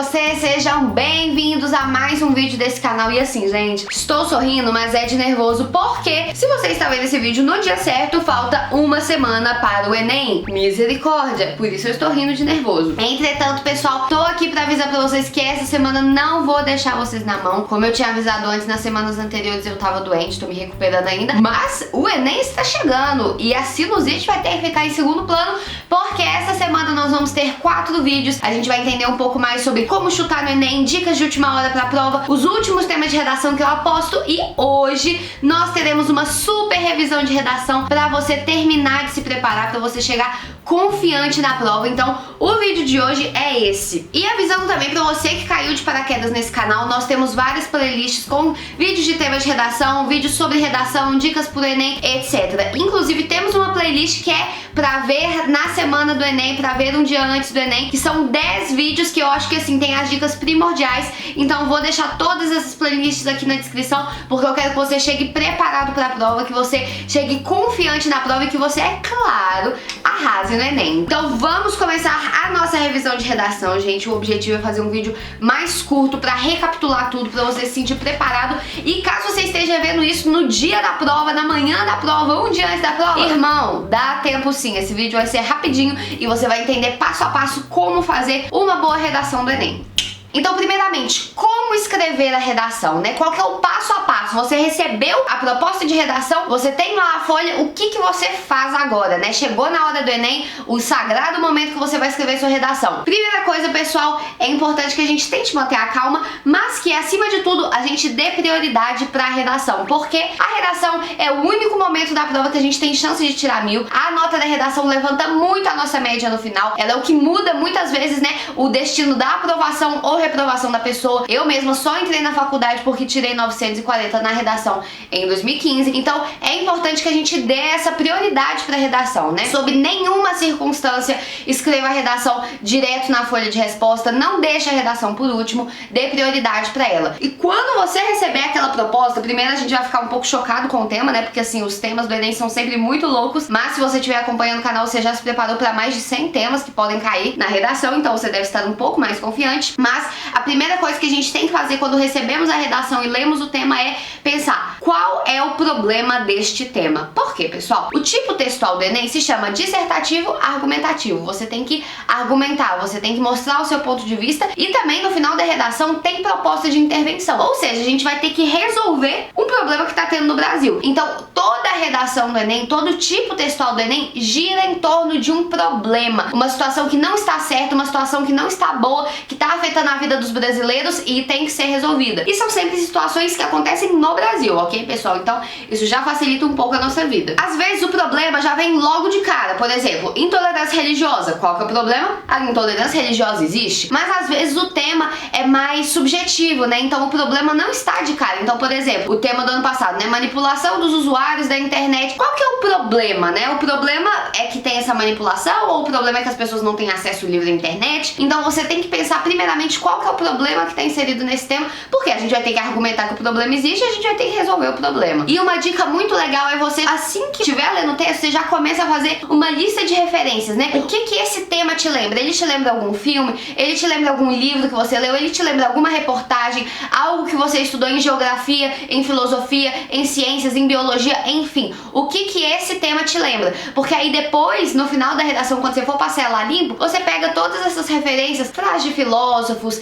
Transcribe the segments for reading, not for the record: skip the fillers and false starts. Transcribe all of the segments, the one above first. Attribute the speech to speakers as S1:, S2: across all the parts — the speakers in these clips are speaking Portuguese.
S1: vocês? Sejam bem-vindos a mais um vídeo desse canal. E assim, gente, estou sorrindo, mas é de nervoso, porque se você está vendo esse vídeo no dia certo, falta uma semana para o Enem. Misericórdia! Por isso eu estou rindo de nervoso. Entretanto, pessoal, tô aqui pra avisar pra vocês que essa semana não vou deixar vocês na mão. Como eu tinha avisado antes, nas semanas anteriores eu tava doente, tô me recuperando ainda. Mas o Enem está chegando e a sinusite vai ter que ficar em segundo plano, porque essa semana nós vamos ter 4 vídeos. A gente vai entender um pouco mais sobre como chutar no Enem, dicas de última hora pra prova, os últimos temas de redação que eu aposto, e hoje nós teremos uma super revisão de redação pra você terminar de se preparar, pra você chegar confiante na prova. Então o vídeo de hoje é esse. E avisando também pra você que caiu de paraquedas nesse canal, nós temos várias playlists com vídeos de temas de redação, vídeos sobre redação, dicas pro Enem, etc. Inclusive temos uma playlist que é pra ver na semana do Enem, pra ver um dia antes do Enem, que são 10 vídeos que eu acho que assim tem as dicas primordiais. Então vou deixar todas essas playlists aqui na descrição, porque eu quero que você chegue preparado pra prova, que você chegue confiante na prova e que você, é claro, arrase no Enem. Então vamos começar a nossa revisão de redação, gente. O objetivo é fazer um vídeo mais curto pra recapitular tudo, pra você se sentir preparado. E caso você esteja vendo isso no dia da prova, na manhã da prova, um dia antes da prova, irmão, dá tempo sim. Esse vídeo vai ser rapidinho e você vai entender passo a passo como fazer uma boa redação do Enem. Então, primeiramente, como escrever a redação, né? Qual que é o passo a passo? Você recebeu a proposta de redação, você tem lá a folha, o que você faz agora, né? Chegou na hora do Enem, o sagrado momento que você vai escrever sua redação. Primeira coisa, pessoal, é importante que a gente tente manter a calma, mas que, acima de tudo, a gente dê prioridade para a redação, porque a redação é o único momento da prova que a gente tem chance de tirar 1000. A nota da redação levanta muito a nossa média no final, ela é o que muda muitas vezes, né, o destino da aprovação ou reprovação da pessoa. Eu mesma só entrei na faculdade porque tirei 940 na redação em 2015. Então é importante que a gente dê essa prioridade para a redação, né? Sob nenhuma circunstância escreva a redação direto na folha de resposta, não deixe a redação por último, dê prioridade para ela. E quando você receber aquela proposta, primeiro a gente vai ficar um pouco chocado com o tema, né? Porque assim, os temas do Enem são sempre muito loucos, mas se você estiver acompanhando o canal, você já se preparou para mais de 100 temas que podem cair na redação, então você deve estar um pouco mais confiante. Mas a primeira coisa que a gente tem que fazer quando recebemos a redação e lemos o tema é pensar qual é o problema deste tema. Por quê, pessoal? O tipo textual do Enem se chama dissertativo argumentativo. Você tem que argumentar, você tem que mostrar o seu ponto de vista, e também no final da redação tem proposta de intervenção. Ou seja, a gente vai ter que resolver um problema que está tendo no Brasil. Então toda a redação do Enem, todo tipo textual do Enem gira em torno de um problema, uma situação que não está certa, uma situação que não está boa, que está afetando a vida dos brasileiros e tem que ser resolvida. E são sempre situações que acontecem no Brasil, ok, pessoal? Então isso já facilita um pouco a nossa vida. Às vezes o problema já vem logo de cara. Por exemplo, intolerância religiosa. Qual que é o problema? A intolerância religiosa existe, mas às vezes o tema é mais subjetivo, né? Então o problema não está de cara. Então, por exemplo, o tema do ano passado, né? Manipulação dos usuários da internet. Qual que é o problema, né? O problema é que tem essa manipulação, ou o problema é que as pessoas não têm acesso livre à internet? Então você tem que pensar primeiramente qual que é o problema que está inserido nesse tema, porque a gente vai ter que argumentar que o problema existe e a gente vai ter que resolver o problema. E uma dica muito legal é você, assim que estiver lendo o texto, você já começa a fazer uma lista de referências, né? O que esse tema te lembra? Ele te lembra algum filme? Ele te lembra algum livro que você leu? Ele te lembra alguma reportagem? Algo que você estudou em geografia, em filosofia, em ciências, em biologia, enfim. O que esse tema te lembra? Porque aí depois, no final da redação, quando você for passar lá limpo, você pega todas essas referências, frases de filósofos,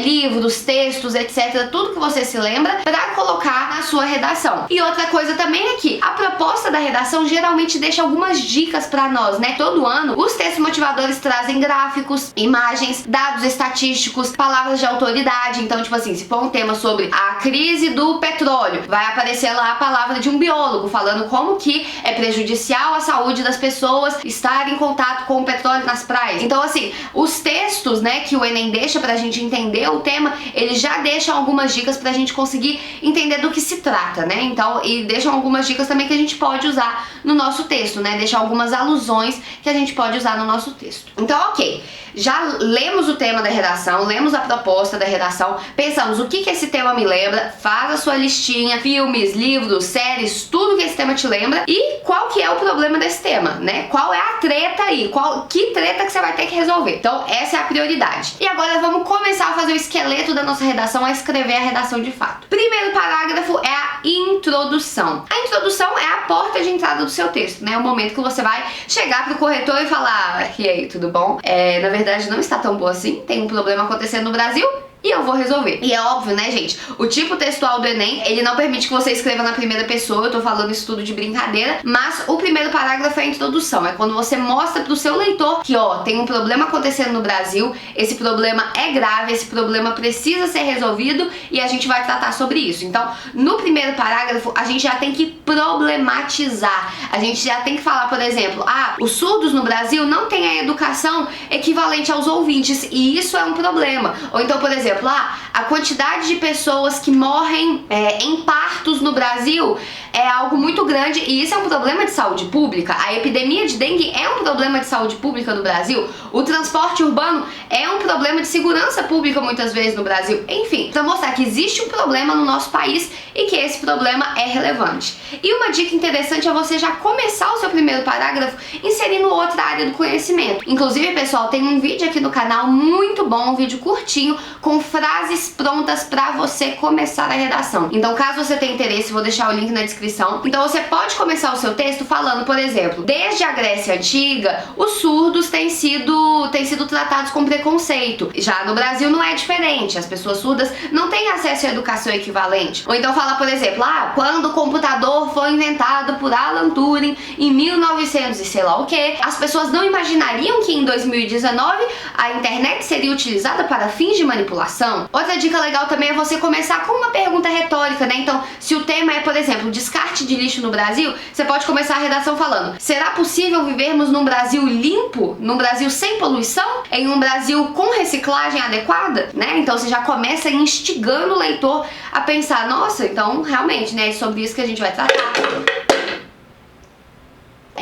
S1: livros, textos, etc, tudo que você se lembra, pra colocar na sua redação. E outra coisa também é que a proposta da redação geralmente deixa algumas dicas pra nós, né? Todo ano, os textos motivadores trazem gráficos, imagens, dados estatísticos, palavras de autoridade. Então, tipo assim, se for um tema sobre a crise do petróleo, vai aparecer lá a palavra de um biólogo falando como que é prejudicial à saúde das pessoas estar em contato com o petróleo nas praias. Então, assim, os textos, né, que o Enem deixa pra gente entender o tema, eles já deixam algumas dicas pra gente conseguir entender do que se trata, né? Então, e deixam algumas dicas também que a gente pode usar usar no nosso texto, né? Deixar algumas alusões que a gente pode usar no nosso texto. Então, ok, já lemos o tema da redação, lemos a proposta da redação, pensamos o que esse tema me lembra, faz a sua listinha, filmes, livros, séries, tudo que esse tema te lembra e qual que é o problema desse tema, né? Qual é a treta aí, que treta que você vai ter que resolver. Então, essa é a prioridade. E agora vamos começar a fazer o esqueleto da nossa redação, a escrever a redação de fato. Primeiro parágrafo é a introdução. A introdução é a porta de entrada do seu texto, né? É o momento que você vai chegar pro corretor e falar: e aí, tudo bom? Na verdade, não está tão boa assim, tem um problema acontecendo no Brasil e eu vou resolver. E é óbvio, né, gente? O tipo textual do Enem, ele não permite que você escreva na primeira pessoa, eu tô falando isso tudo de brincadeira, mas o primeiro parágrafo é a introdução, é quando você mostra pro seu leitor que, ó, tem um problema acontecendo no Brasil, esse problema é grave, esse problema precisa ser resolvido e a gente vai tratar sobre isso. Então, no primeiro parágrafo, a gente já tem que problematizar, a gente já tem que falar, por exemplo, os surdos no Brasil não têm a educação equivalente aos ouvintes e isso é um problema. Ou então, por exemplo, a quantidade de pessoas que morrem em partos no Brasil é algo muito grande e isso é um problema de saúde pública. A epidemia de dengue é um problema de saúde pública no Brasil. O transporte urbano é um problema de segurança pública muitas vezes no Brasil. Enfim, para mostrar que existe um problema no nosso país e que esse problema é relevante. E uma dica interessante é você já começar o seu primeiro parágrafo inserindo outra área do conhecimento. Inclusive, pessoal, tem um vídeo aqui no canal muito bom, um vídeo curtinho com frases prontas para você começar a redação. Então, caso você tenha interesse, vou deixar o link na descrição. Então você pode começar o seu texto falando, por exemplo, desde a Grécia Antiga, os surdos têm sido tratados com preconceito. Já no Brasil não é diferente, as pessoas surdas não têm acesso à educação equivalente. Ou então falar, por exemplo, quando o computador foi inventado por Alan Turing em 1900 e sei lá o que, as pessoas não imaginariam que em 2019 a internet seria utilizada para fins de manipulação. Outra dica legal também é você começar com uma pergunta retórica, né? Então, se o tema é, por exemplo, descarte de lixo no Brasil, você pode começar a redação falando: será possível vivermos num Brasil limpo, num Brasil sem poluição, em um Brasil com reciclagem adequada, né? Então você já começa instigando o leitor a pensar: nossa, então realmente, né, é sobre isso que a gente vai tratar.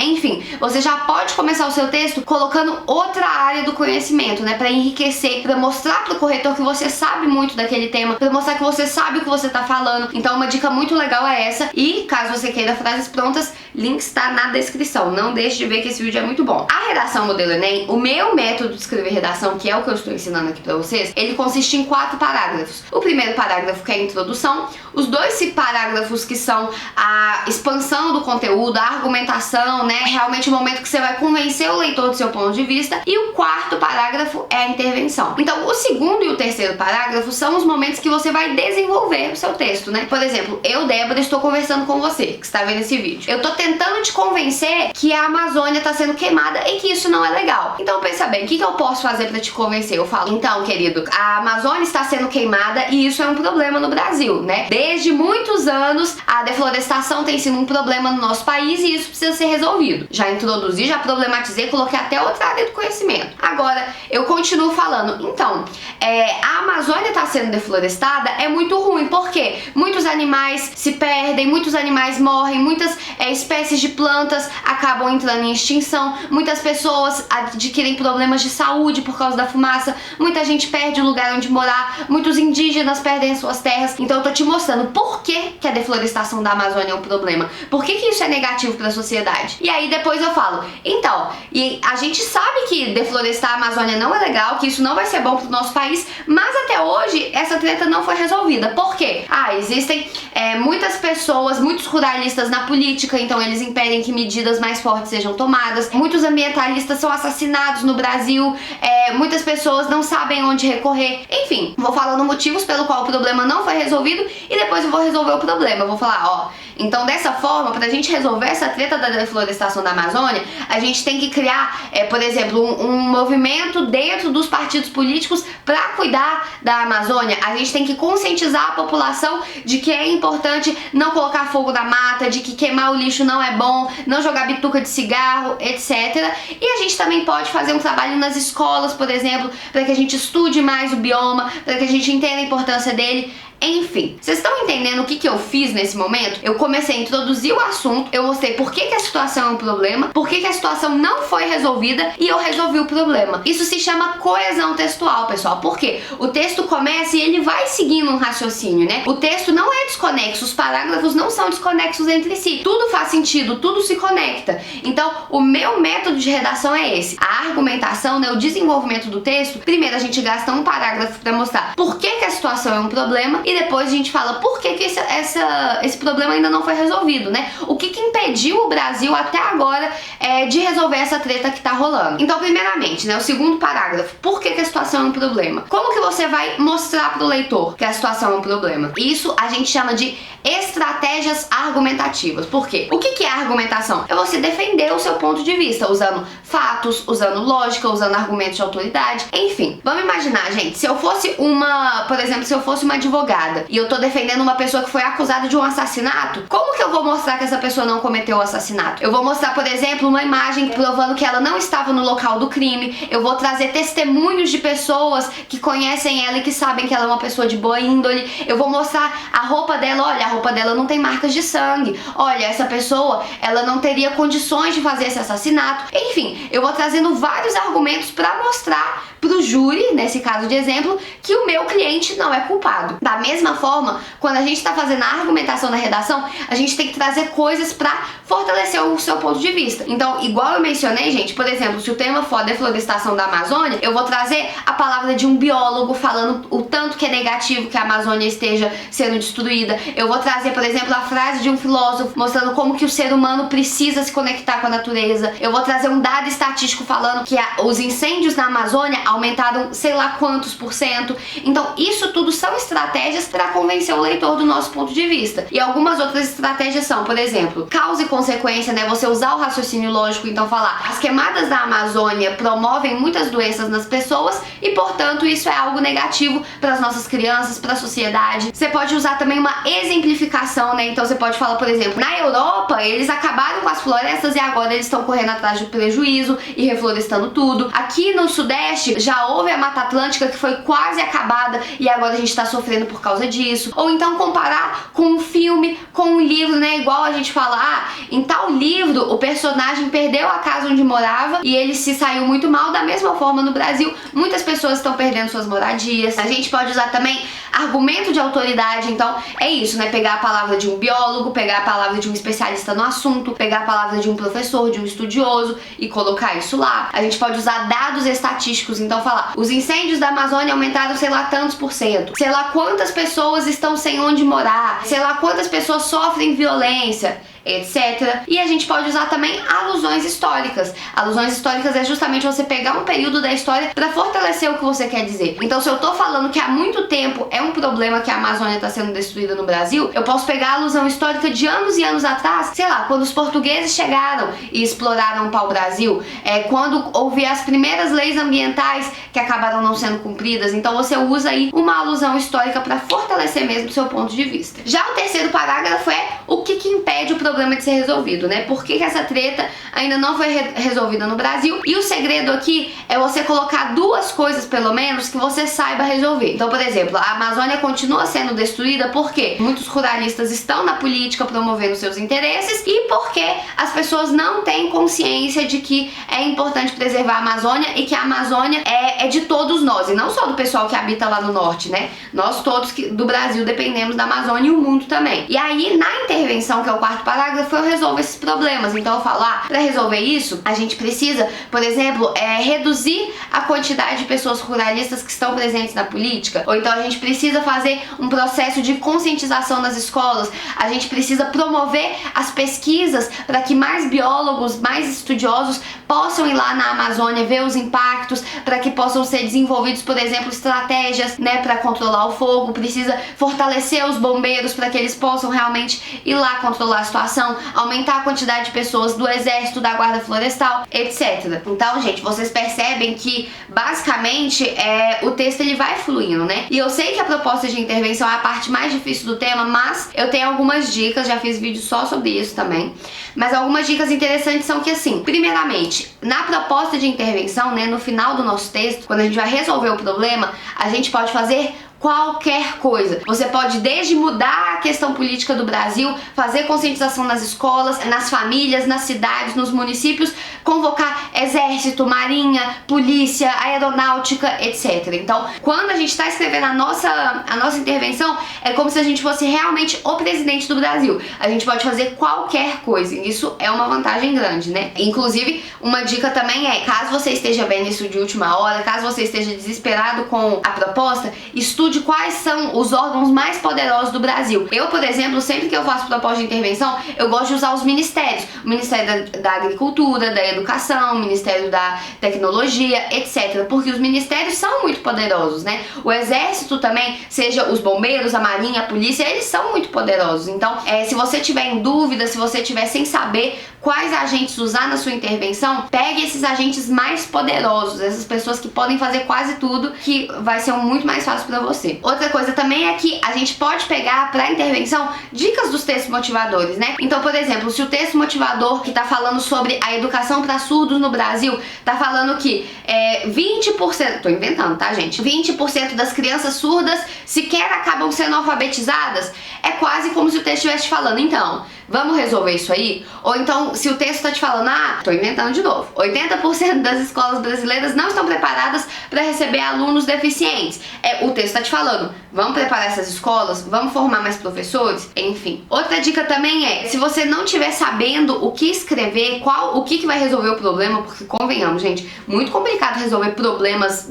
S1: Enfim, você já pode começar o seu texto colocando outra área do conhecimento, né, para enriquecer, para mostrar pro corretor que você sabe muito daquele tema, para mostrar que você sabe o que você tá falando. Então, uma dica muito legal é essa. E caso você queira frases prontas, link está na descrição. Não deixe de ver que esse vídeo é muito bom. A redação modelo Enem, o meu método de escrever redação, que é o que eu estou ensinando aqui para vocês, ele consiste em 4 parágrafos. O primeiro parágrafo, que é a introdução, os 2 parágrafos que são a expansão do conteúdo, a argumentação, né? Realmente o momento que você vai convencer o leitor do seu ponto de vista. E o 4º parágrafo é a intervenção. Então, o 2º e o 3º parágrafo são os momentos que você vai desenvolver o seu texto, né? Por exemplo, eu, Débora, estou conversando com você, que está vendo esse vídeo. Eu tô tentando te convencer que a Amazônia está sendo queimada e que isso não é legal. Então, pensa bem, o que eu posso fazer para te convencer? Eu falo: então, querido, a Amazônia está sendo queimada e isso é um problema no Brasil, né? Desde muitos anos, a deflorestação tem sido um problema no nosso país e isso precisa ser resolvido. Já introduzi, já problematizei, coloquei até outra área do conhecimento. Agora, eu continuo falando: então, a Amazônia está sendo deflorestada, é muito ruim, porque muitos animais se perdem, muitos animais morrem, muitas espécies de plantas acabam entrando em extinção, muitas pessoas adquirem problemas de saúde por causa da fumaça, muita gente perde o lugar onde morar, muitos indígenas perdem suas terras. Então eu tô te mostrando por que a deflorestação da Amazônia é um problema, por que isso é negativo para a sociedade. E aí depois eu falo: então, e a gente sabe que deflorestar a Amazônia não é legal, que isso não vai ser bom pro nosso país, mas até hoje essa treta não foi resolvida. Por quê? Existem muitas pessoas, muitos ruralistas na política, então eles impedem que medidas mais fortes sejam tomadas. Muitos ambientalistas são assassinados no Brasil, muitas pessoas não sabem onde recorrer. Enfim, vou falando motivos pelo qual o problema não foi resolvido e depois eu vou resolver o problema. Eu vou falar: então dessa forma, pra gente resolver essa treta da deflorestação da Amazônia, a gente tem que criar, por exemplo, um movimento dentro dos partidos políticos para cuidar da Amazônia. A gente tem que conscientizar a população de que é importante não colocar fogo na mata, de que queimar o lixo não é bom, não jogar bituca de cigarro, etc. E a gente também pode fazer um trabalho nas escolas, por exemplo, para que a gente estude mais o bioma, para que a gente entenda a importância dele. Enfim, vocês estão entendendo o que eu fiz nesse momento? Eu comecei a introduzir o assunto, eu mostrei por que a situação é um problema, por que a situação não foi resolvida e eu resolvi o problema. Isso se chama coesão textual, pessoal. Por quê? O texto começa e ele vai seguindo um raciocínio, né? O texto não é desconexo, os parágrafos não são desconexos entre si. Tudo faz sentido, tudo se conecta. Então, o meu método de redação é esse. A argumentação, né, o desenvolvimento do texto, primeiro a gente gasta um parágrafo para mostrar por que a situação é um problema e depois a gente fala por que esse problema ainda não foi resolvido, né? O que impediu o Brasil até agora de resolver essa treta que tá rolando. Então, primeiramente, né, o segundo parágrafo, por que a situação é um problema? Como que você vai mostrar pro leitor que a situação é um problema? Isso a gente chama de estratégias argumentativas. Por quê? O que é argumentação? É você defender o seu ponto de vista, usando fatos, usando lógica, usando argumentos de autoridade, enfim. Vamos imaginar, gente, se eu fosse por exemplo, se eu fosse uma advogada e eu tô defendendo uma pessoa que foi acusada de um assassinato, como que eu vou mostrar que essa pessoa não cometeu o assassinato? Eu vou mostrar, por exemplo, uma imagem provando que ela não estava no local do crime, eu vou trazer testemunhos de pessoas que conhecem ela e que sabem que ela é uma pessoa de boa índole, eu vou mostrar a roupa dela, olha, a roupa dela não tem marcas de sangue, olha, essa pessoa, ela não teria condições de fazer esse assassinato, enfim, eu vou trazendo vários argumentos para mostrar pro júri, nesse caso de exemplo, que o meu cliente não é culpado. Da mesma forma, quando a gente tá fazendo a argumentação na redação, a gente tem que trazer coisas pra fortalecer o seu ponto de vista. Então, igual eu mencionei, gente, por exemplo, se o tema for a deflorestação da Amazônia, eu vou trazer a palavra de um biólogo falando o tanto que é negativo que a Amazônia esteja sendo destruída. Eu vou trazer, por exemplo, a frase de um filósofo mostrando como que o ser humano precisa se conectar com a natureza. Eu vou trazer um dado estatístico falando que os incêndios na Amazônia aumentaram sei lá quantos %. Então, isso tudo são estratégias para convencer o leitor do nosso ponto de vista. E algumas outras estratégias são, por exemplo, causa e consequência, né? Você usar o raciocínio lógico, então falar, as queimadas da Amazônia promovem muitas doenças nas pessoas e, portanto, isso é algo negativo para as nossas crianças, para a sociedade. Você pode usar também uma exemplificação, né? Então, você pode falar, por exemplo, na Europa, eles acabaram com as florestas e agora eles estão correndo atrás do prejuízo e reflorestando tudo. Aqui no Sudeste, já houve a Mata Atlântica que foi quase acabada e agora a gente tá sofrendo por causa disso. Ou então comparar com um filme, com um livro, né? Igual a gente fala, em tal livro o personagem perdeu a casa onde morava e ele se saiu muito mal. Da mesma forma, no Brasil, muitas pessoas estão perdendo suas moradias. A gente pode usar também argumento de autoridade, então é isso, né? Pegar a palavra de um biólogo, pegar a palavra de um especialista no assunto, pegar a palavra de um professor, de um estudioso e colocar isso lá. A gente pode usar dados estatísticos, então falar, os incêndios da Amazônia aumentaram sei lá tantos %, sei lá quantas pessoas estão sem onde morar, sei lá quantas pessoas sofrem violência, etc. E a gente pode usar também alusões históricas. Alusões históricas é justamente você pegar um período da história para fortalecer o que você quer dizer. Então, se eu tô falando que há muito tempo é um problema que a Amazônia está sendo destruída no Brasil, eu posso pegar a alusão histórica de anos e anos atrás, sei lá, quando os portugueses chegaram e exploraram o pau-brasil, quando houve as primeiras leis ambientais que acabaram não sendo cumpridas. Então, você usa aí uma alusão histórica para fortalecer mesmo o seu ponto de vista. Já o terceiro parágrafo é o que impede o problema de ser resolvido, né? Por que essa treta ainda não foi resolvida no Brasil? E o segredo aqui é você colocar duas coisas, pelo menos, que você saiba resolver. Então, por exemplo, a Amazônia continua sendo destruída porque muitos ruralistas estão na política promovendo seus interesses e porque as pessoas não têm consciência de que é importante preservar a Amazônia e que a Amazônia é de todos nós, e não só do pessoal que habita lá no norte, né? Nós todos do Brasil dependemos da Amazônia e o mundo também. E aí, na intervenção, que é o quarto parágrafo, eu resolvo esses problemas. Então eu falo, para resolver isso, a gente precisa, por exemplo, reduzir a quantidade de pessoas ruralistas que estão presentes na política, ou então a gente precisa fazer um processo de conscientização nas escolas, a gente precisa promover as pesquisas para que mais biólogos, mais estudiosos possam ir lá na Amazônia ver os impactos, para que possam ser desenvolvidos, por exemplo, estratégias, né, para controlar o fogo, precisa fortalecer os bombeiros para que eles possam realmente ir lá controlar a situação, aumentar a quantidade de pessoas do exército, da guarda florestal, etc. Então, gente, vocês percebem que basicamente o texto ele vai fluindo, né? E eu sei que a proposta de intervenção é a parte mais difícil do tema, mas eu tenho algumas dicas, já fiz vídeo só sobre isso também, mas algumas dicas interessantes são que, assim, primeiramente, na proposta de intervenção, né, no final do nosso texto, quando a gente vai resolver o problema, a gente pode fazer qualquer coisa. Você pode desde mudar a questão política do Brasil, fazer conscientização nas escolas, nas famílias, nas cidades, nos municípios, convocar exército, marinha, polícia, aeronáutica, etc. Então, quando a gente está escrevendo a nossa intervenção, é como se a gente fosse realmente o presidente do Brasil. A gente pode fazer qualquer coisa. Isso é uma vantagem grande, né? Inclusive, uma dica também é, caso você esteja vendo isso de última hora, caso você esteja desesperado com a proposta, estude quais são os órgãos mais poderosos do Brasil. Eu, por exemplo, sempre que eu faço proposta de intervenção, eu gosto de usar os ministérios. O Ministério da Agricultura, da Educação, o Ministério da Tecnologia, etc. Porque os ministérios são muito poderosos, né? O Exército também, seja os bombeiros, a marinha, a polícia, eles são muito poderosos. Então, se você tiver em dúvida, se você tiver sem saber quais agentes usar na sua intervenção, pegue esses agentes mais poderosos, essas pessoas que podem fazer quase tudo, que vai ser muito mais fácil pra você. Outra coisa também é que a gente pode pegar pra intervenção dicas dos textos motivadores, né? Então, por exemplo, se o texto motivador que tá falando sobre a educação para surdos no Brasil tá falando que 20%, tô inventando, tá, gente? 20% das crianças surdas sequer acabam sendo alfabetizadas, é quase como se o texto estivesse falando, então, vamos resolver isso aí? Ou então, se o texto tá te falando, tô inventando de novo, 80% das escolas brasileiras não estão preparadas para receber alunos deficientes. O texto tá te falando, vamos preparar essas escolas, vamos formar mais professores, enfim. Outra dica também é, se você não estiver sabendo o que escrever, o que vai resolver o problema, porque convenhamos, gente, muito complicado resolver problemas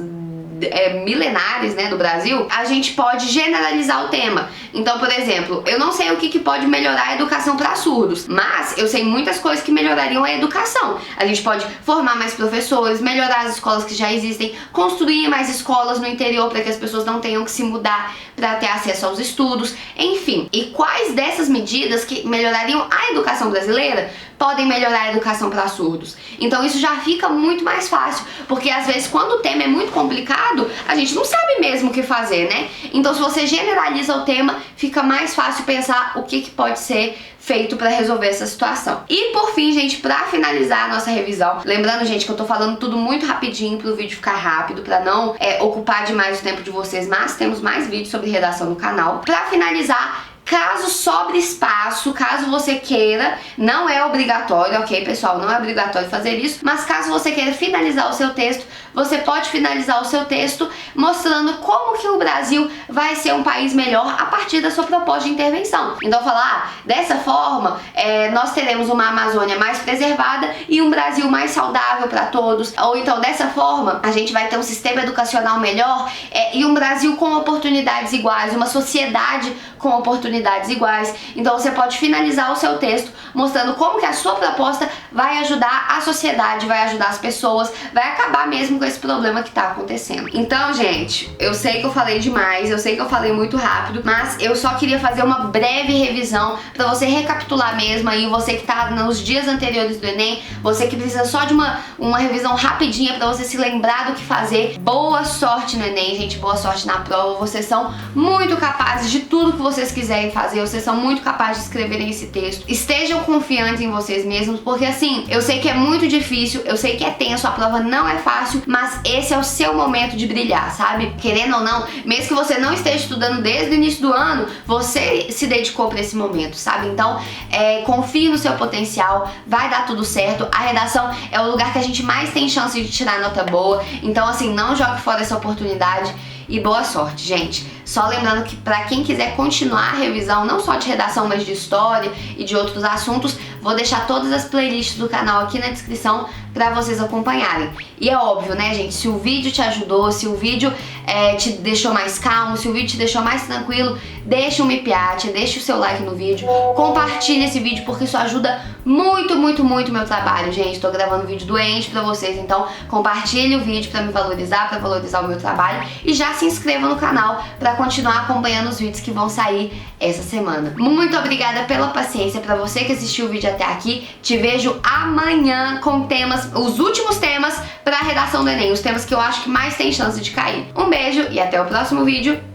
S1: milenares, né, do Brasil, a gente pode generalizar o tema. Então, por exemplo, eu não sei o que pode melhorar a educação para surdos, mas eu sei muitas coisas que melhorariam a educação. A gente pode formar mais professores, melhorar as escolas que já existem, construir mais escolas no interior para que as pessoas não tenham que se mudar para ter acesso aos estudos, enfim. E quais dessas medidas que melhorariam a educação brasileira podem melhorar a educação para surdos? Então isso já fica muito mais fácil, porque às vezes quando o tema é muito complicado, a gente não sabe mesmo o que fazer, né? Então se você generaliza o tema, fica mais fácil pensar o que pode ser feito para resolver essa situação. E por fim, gente, para finalizar a nossa revisão, lembrando, gente, que eu tô falando tudo muito rapidinho pro vídeo ficar rápido, para não ocupar demais o tempo de vocês, mas temos mais vídeos sobre redação no canal. Para finalizar, caso sobre espaço, caso você queira, não é obrigatório, ok, pessoal? Não é obrigatório fazer isso, mas caso você queira finalizar o seu texto, você pode finalizar o seu texto mostrando como que o Brasil vai ser um país melhor a partir da sua proposta de intervenção. Então falar, dessa forma, nós teremos uma Amazônia mais preservada e um Brasil mais saudável para todos. Ou então, dessa forma, a gente vai ter um sistema educacional melhor e um Brasil com oportunidades iguais, uma sociedade com oportunidades iguais. Então você pode finalizar o seu texto mostrando como que a sua proposta vai ajudar a sociedade, vai ajudar as pessoas, vai acabar mesmo com esse problema que tá acontecendo. Então, gente, eu sei que eu falei demais, eu sei que eu falei muito rápido, mas eu só queria fazer uma breve revisão pra você recapitular mesmo aí, você que tá nos dias anteriores do Enem, você que precisa só de uma revisão rapidinha pra você se lembrar do que fazer. Boa sorte no Enem, gente, boa sorte na prova. Vocês são muito capazes de tudo que vocês quiserem fazer, vocês são muito capazes de escreverem esse texto. Estejam confiantes em vocês mesmos, porque assim, eu sei que é muito difícil, eu sei que é tenso, a prova não é fácil, mas esse é o seu momento de brilhar, sabe? Querendo ou não, mesmo que você não esteja estudando desde o início do ano, você se dedicou para esse momento, sabe? Então, confie no seu potencial, vai dar tudo certo. A redação é o lugar que a gente mais tem chance de tirar nota boa, então assim, não jogue fora essa oportunidade. E boa sorte, gente. Só lembrando que pra quem quiser continuar a revisão, não só de redação, mas de história e de outros assuntos, vou deixar todas as playlists do canal aqui na descrição pra vocês acompanharem. E é óbvio, né, gente, se o vídeo te ajudou, se o vídeo te deixou mais calmo, se o vídeo te deixou mais tranquilo, deixa um me piate, deixa o seu like no vídeo, compartilha esse vídeo, porque isso ajuda muito, muito, muito meu trabalho, gente. Tô gravando vídeo doente pra vocês, então compartilhe o vídeo pra me valorizar, pra valorizar o meu trabalho, e já se inscreva no canal pra continuar acompanhando os vídeos que vão sair essa semana. Muito obrigada pela paciência, pra você que assistiu o vídeo até aqui. Te vejo amanhã com temas, os últimos temas pra redação do Enem, os temas que eu acho que mais tem chance de cair. Um beijo e até o próximo vídeo.